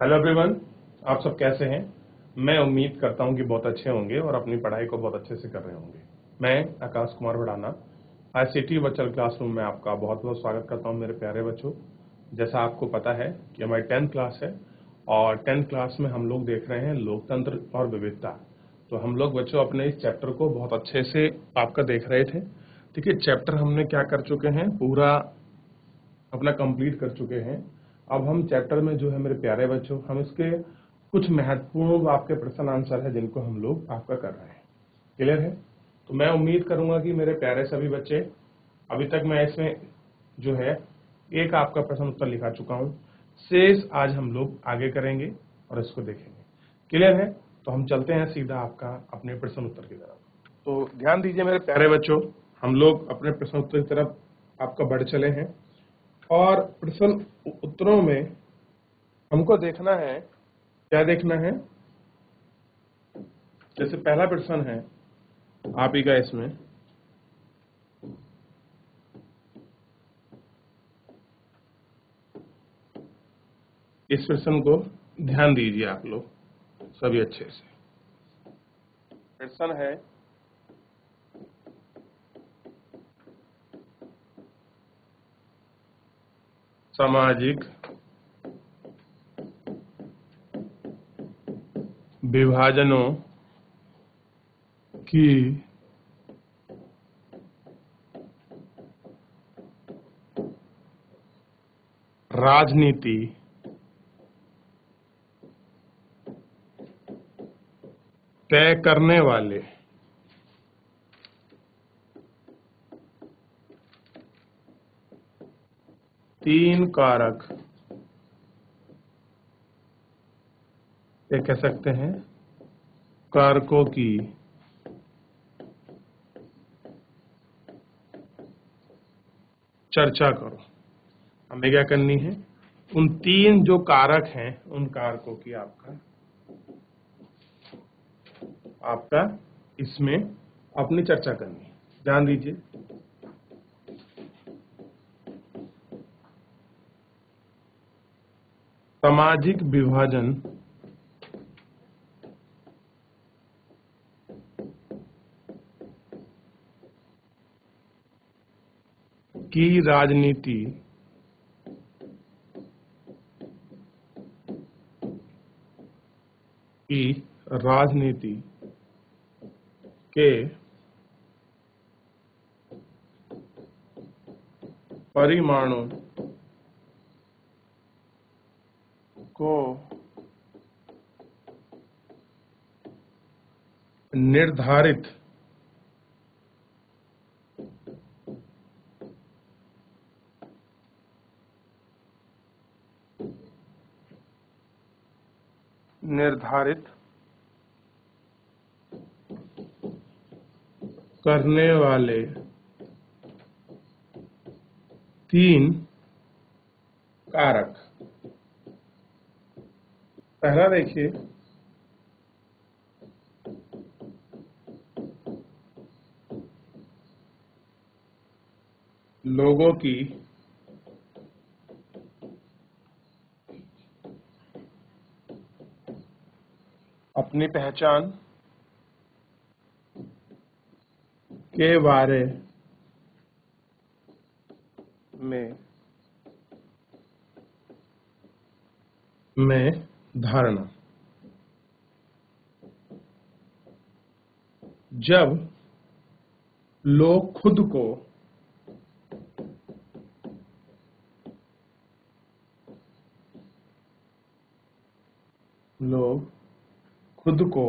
Hello everyone, आप सब कैसे हैं। मैं उम्मीद करता हूं कि बहुत अच्छे होंगे और अपनी पढ़ाई को बहुत अच्छे से कर रहे होंगे। मैं Akash Kumar Bhadana ICT virtual classroom में आपका बहुत बहुत स्वागत करता हूं मेरे प्यारे बच्चों। जैसा आपको पता है कि हमारी 10th क्लास है और 10th क्लास में हम लोग देख रहे हैं लोकतंत्र और विविधता। तो हम लोग बच्चों अपने इस चैप्टर को बहुत अच्छे से आपका देख रहे थे। ठीक है, चैप्टर हमने क्या कर चुके हैं, पूरा अपना कंप्लीट कर चुके हैं। अब हम चैप्टर में जो है मेरे प्यारे बच्चों, हम इसके कुछ महत्वपूर्ण आपके प्रश्न आंसर है जिनको हम लोग आपका कर रहे हैं। क्लियर है? तो मैं उम्मीद करूंगा कि मेरे प्यारे सभी बच्चे, अभी तक मैं इसमें जो है एक आपका प्रश्न उत्तर लिखा चुका हूं, शेष आज हम लोग आगे करेंगे और इसको देखेंगे। क्लियर है? तो हम चलते हैं सीधा आपका अपने प्रश्न उत्तर की तरफ। तो ध्यान दीजिए मेरे प्यारे बच्चों, हम लोग अपने प्रश्न उत्तर की तरफ आपका बढ़ चले हैं और प्रश्न उत्तरों में हमको देखना है, क्या देखना है। जैसे पहला प्रश्न है आप ही का, इसमें इस प्रश्न को ध्यान दीजिए आप लोग सभी अच्छे से। प्रश्न है, सामाजिक विभाजनों की राजनीति तय करने वाले तीन कारक, ये कह सकते हैं कारकों की चर्चा करो। हमें क्या करनी है, उन तीन जो कारक हैं उन कारकों की आपका इसमें अपनी चर्चा करनी है। ध्यान दीजिए, सामाजिक विभाजन की राजनीति के परिमाणों को निर्धारित करने वाले तीन कारक। पहला देखिए, लोगों की अपनी पहचान के बारे में धारणा। जब लोग खुद को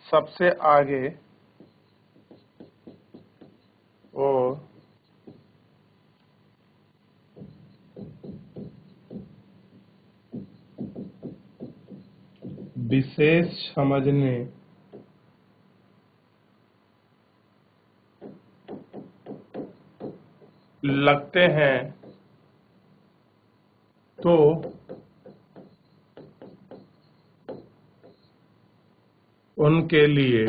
सबसे आगे और विशेष समझने लगते हैं तो उनके लिए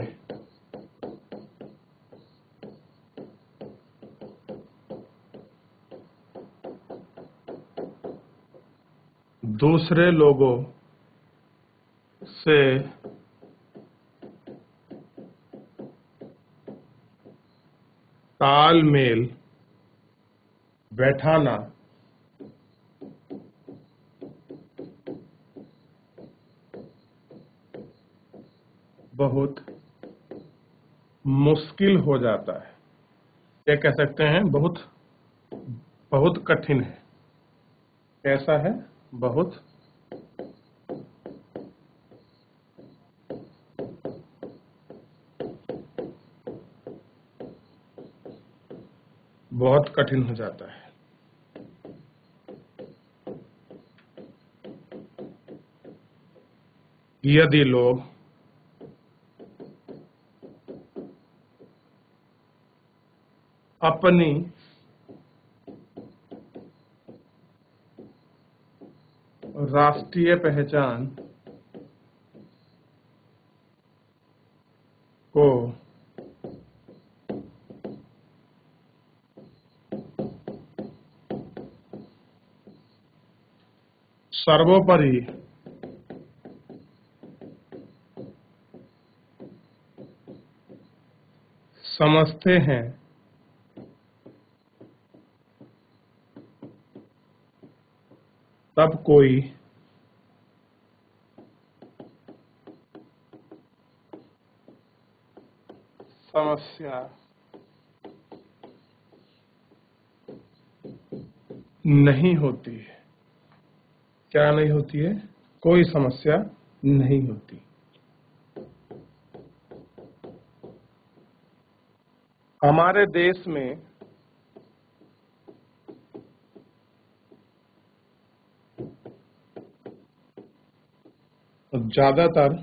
दूसरे लोगों से तालमेल बैठाना बहुत मुश्किल हो जाता है। क्या कह सकते हैं? बहुत बहुत कठिन है। कैसा है? बहुत बहुत कठिन हो जाता है। यदि लोग अपनी राष्ट्रीय पहचान को सर्वोपरि समझते हैं, तब कोई समस्या नहीं होती है। क्या नहीं होती है? कोई समस्या नहीं होती। हमारे देश में ज्यादातर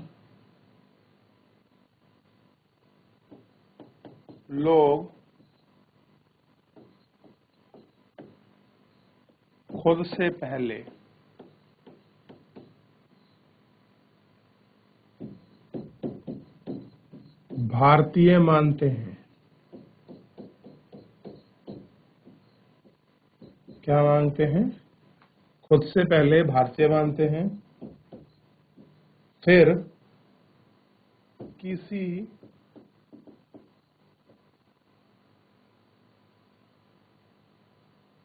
लोग खुद से पहले भारतीय मानते हैं। क्या मानते हैं? खुद से पहले भारतीय मानते हैं, फिर किसी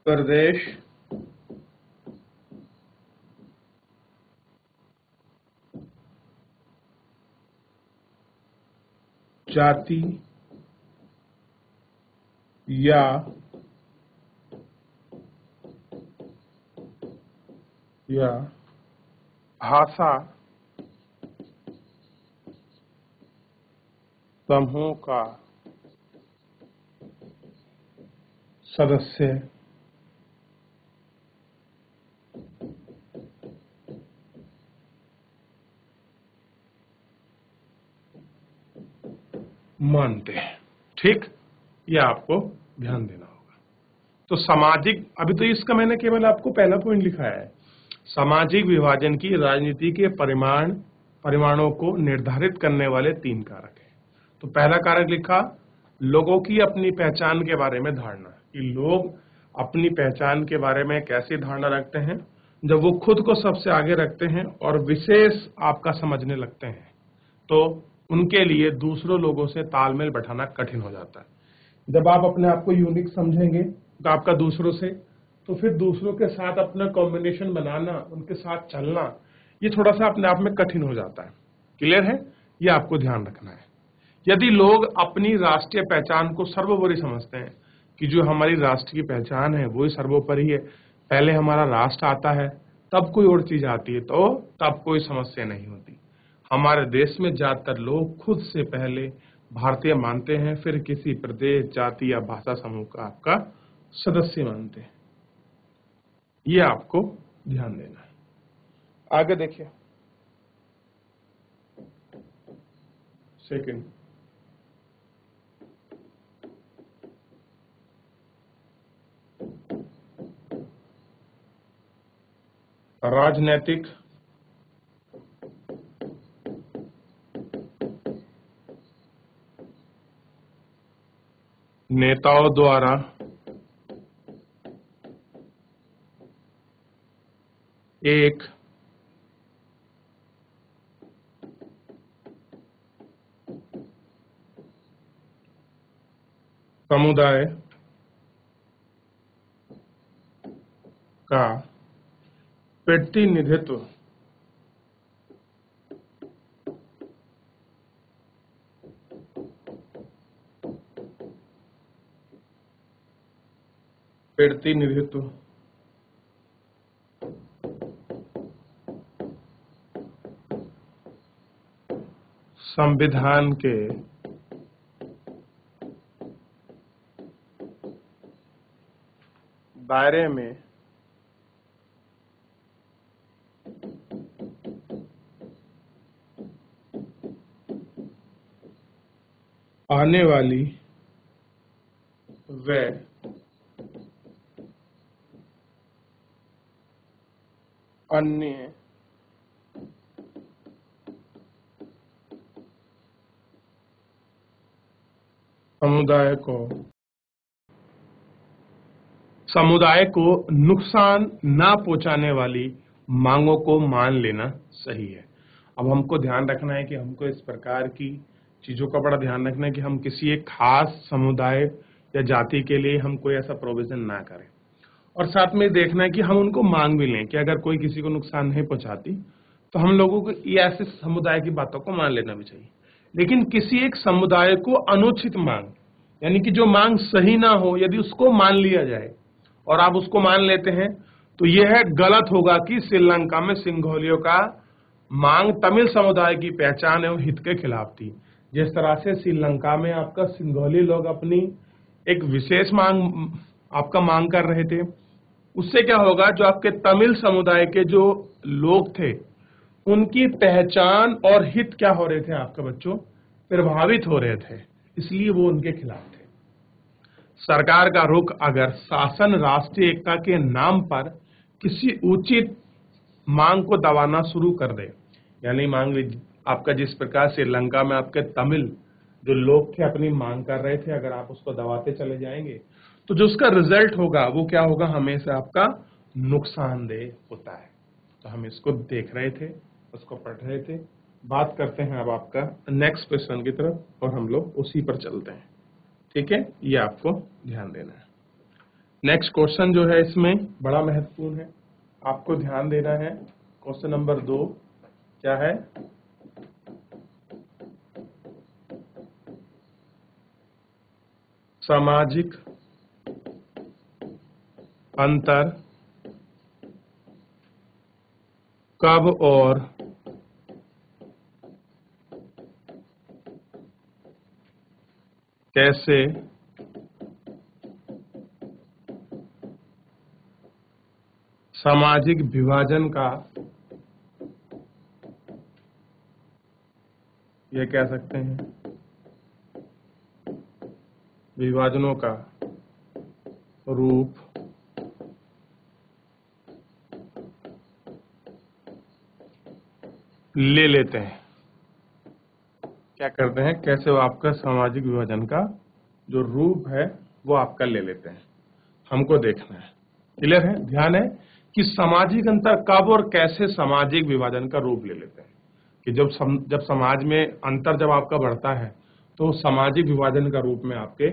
प्रदेश, जाति या भाषा समूह का सदस्य मानते हैं। ठीक, यह आपको ध्यान देना होगा। तो सामाजिक, अभी तो इसका मैंने केवल आपको पहला पॉइंट लिखा है, सामाजिक विभाजन की राजनीति के परिमाणों को निर्धारित करने वाले 3 कारक हैं। तो पहला कारक लिखा, लोगों की अपनी पहचान के बारे में धारणा, कि लोग अपनी पहचान के बारे में कैसी धारणा रखते हैं। जब वो खुद को सबसे आगे रखते हैं और विशेष आपका समझने लगते हैं, तो उनके लिए दूसरों लोगों से तालमेल बैठाना कठिन हो जाता है। जब आप अपने आप को यूनिक समझेंगे तो आपका दूसरों से, तो फिर दूसरों के साथ अपना कॉम्बिनेशन बनाना, उनके साथ चलना, ये थोड़ा सा अपने आप में कठिन हो जाता है। क्लियर है? ये आपको ध्यान रखना है। यदि लोग अपनी राष्ट्रीय पहचान को सर्वोपरि समझते हैं, कि जो हमारी राष्ट्रीय पहचान है वो ही सर्वोपरि है, पहले हमारा राष्ट्र आता है तब कोई और चीज आती है, तो तब कोई समस्या नहीं होती। हमारे देश में ज्यादातर लोग खुद से पहले भारतीय मानते हैं, फिर किसी प्रदेश, जाति या भाषा समूह का आपका सदस्य मानते हैं। ये आपको ध्यान देना है। आगे देखिए, सेकंड, राजनैतिक नेताओं द्वारा एक समुदाय का प्रतिनिधित्व संविधान के दायरे में आने वाली व अन्य समुदाय को नुकसान ना पहुंचाने वाली मांगों को मान लेना सही है। अब हमको ध्यान रखना है कि हमको इस प्रकार की चीजों का बड़ा ध्यान रखना है कि हम किसी एक खास समुदाय या जाति के लिए हम कोई ऐसा प्रोविजन ना करें, और साथ में देखना है कि हम उनको मांग भी लें कि अगर कोई किसी को नुकसान नहीं पहुंचाती तो हम लोगों को ये ऐसे समुदाय की बातों को मान लेना भी चाहिए। लेकिन किसी एक समुदाय को अनुचित मांग, यानी कि जो मांग सही ना हो, यदि उसको मान लिया जाए और आप उसको मान लेते हैं तो यह गलत होगा कि श्रीलंका में सिंघोलियों का मांग तमिल समुदाय की पहचान एवं हित के खिलाफ थी। जिस तरह से श्रीलंका में आपका सिंघोली लोग अपनी एक विशेष मांग कर रहे थे, उससे क्या होगा, जो आपके तमिल समुदाय के जो लोग थे उनकी पहचान और हित क्या हो रहे थे, आपके बच्चों प्रभावित हो रहे थे, इसलिए वो उनके खिलाफ थे। सरकार का रुख अगर शासन राष्ट्रीय एकता के नाम पर किसी उचित मांग को दबाना शुरू कर दे, यानी मांग आपका जिस प्रकार श्रीलंका में आपके तमिल जो लोग थे अपनी मांग कर रहे थे, अगर आप उसको दबाते चले जाएंगे तो जो उसका रिजल्ट होगा वो क्या होगा, हमेशा आपका नुकसानदेह होता है। तो हम इसको देख रहे थे, उसको पढ़ रहे थे। बात करते हैं अब आपका नेक्स्ट क्वेश्चन की तरफ और हम लोग उसी पर चलते हैं। ठीक है, ये आपको ध्यान देना है। नेक्स्ट क्वेश्चन जो है इसमें बड़ा महत्वपूर्ण है, आपको ध्यान देना है। क्वेश्चन नंबर 2 क्या है, सामाजिक अंतर कब और कैसे सामाजिक विभाजन का, ये कह सकते हैं विभाजनों का रूप ले लेते हैं। क्या करते हैं, कैसे वो आपका सामाजिक विभाजन का जो रूप है वो आपका ले लेते हैं, हमको देखना है। क्लियर है, ध्यान है कि सामाजिक अंतर कब और कैसे सामाजिक विभाजन का रूप ले लेते हैं, कि जब समाज में अंतर जब आपका बढ़ता है तो सामाजिक विभाजन का रूप में आपके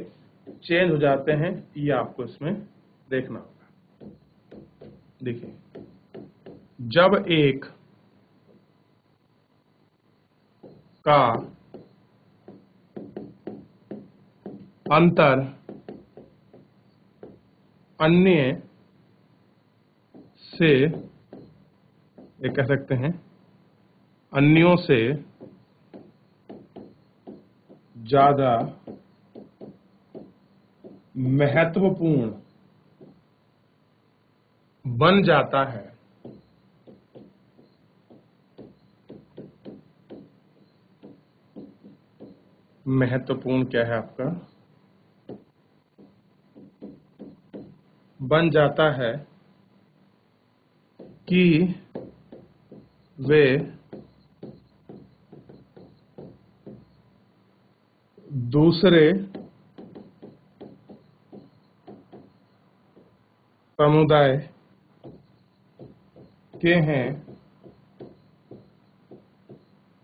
चेंज हो जाते हैं। ये आपको इसमें देखना होगा। देखिए, जब एक का अंतर अन्य से, ये कह सकते हैं अन्यों से ज्यादा महत्वपूर्ण बन जाता है, महत्वपूर्ण क्या है आपका, बन जाता है कि वे दूसरे समुदाय के हैं,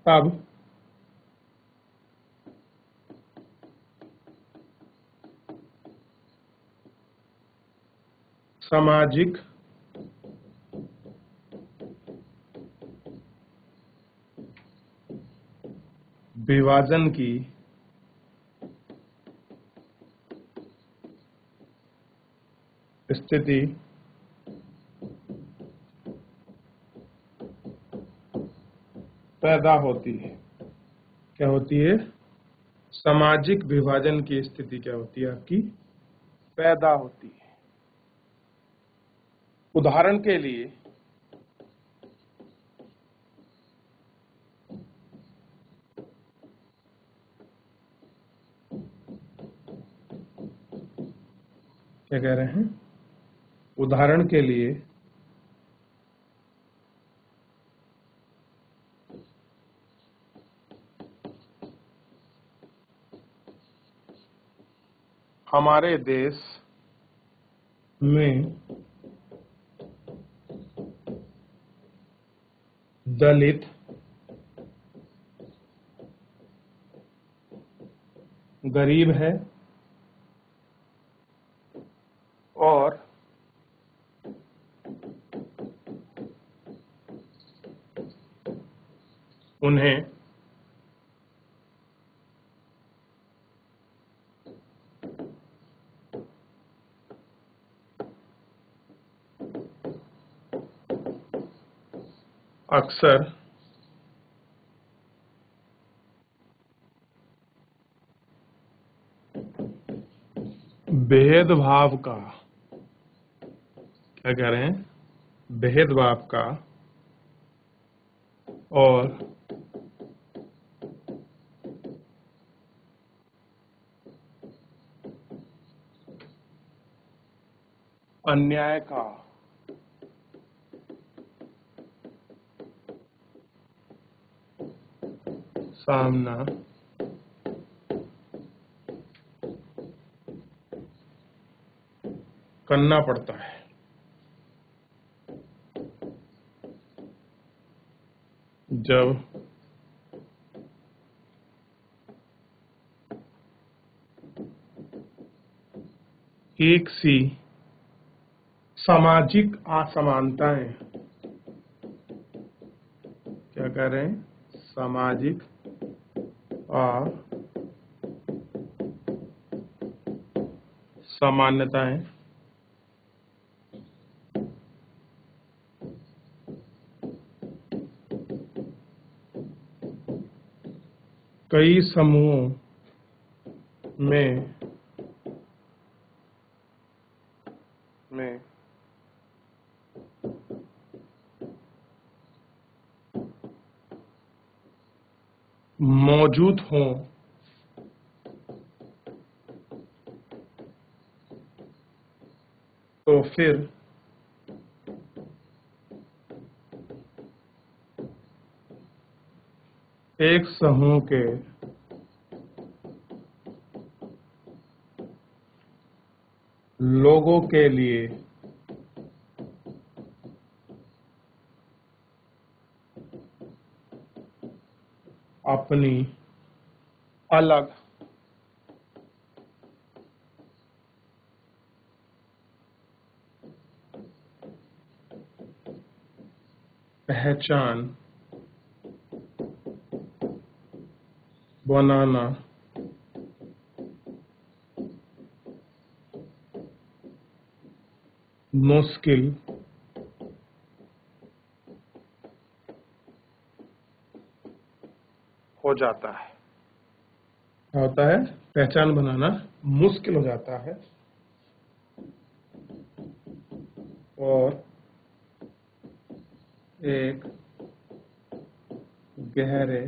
तब सामाजिक विभाजन की स्थिति पैदा होती है। क्या होती है? सामाजिक विभाजन की स्थिति क्या होती है आपकी? पैदा होती है। उदाहरण के लिए क्या कह रहे हैं? उदाहरण के लिए हमारे देश में दलित, गरीब है और उन्हें अक्सर भेदभाव का, क्या कह रहे हैं? भेदभाव का और अन्याय का सामना करना पड़ता है। जब एक सी सामाजिक असमानताएं, क्या कह रहे हैं? सामाजिक असमानताएं कई समूहों में मौजूद हों तो फिर एक समूह के लोगों के लिए अपनी अलग पहचान बनाना मुश्किल हो जाता है। क्या होता है? पहचान बनाना मुश्किल हो जाता है और एक गहरे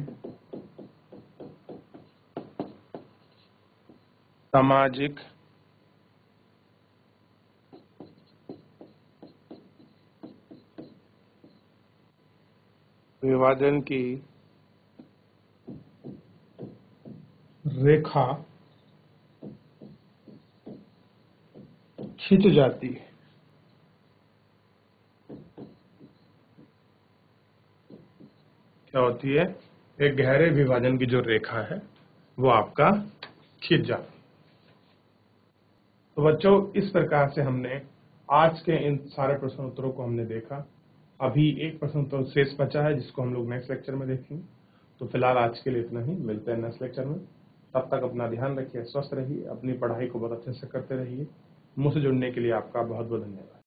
सामाजिक विभाजन की रेखा खिंच जाती है। क्या होती है? एक गहरे विभाजन की जो रेखा है वो आपका खिंच जाती है। तो बच्चों, इस प्रकार से हमने आज के इन सारे प्रश्न उत्तरों को हमने देखा। अभी एक प्रश्न उत्तर शेष बचा है जिसको हम लोग नेक्स्ट लेक्चर में देखेंगे। तो फिलहाल आज के लिए इतना ही, मिलते हैं नेक्स्ट लेक्चर में। तब तक अपना ध्यान रखिए, स्वस्थ रहिए, अपनी पढ़ाई को बहुत अच्छे से करते रहिए। मुझसे जुड़ने के लिए आपका बहुत बहुत धन्यवाद।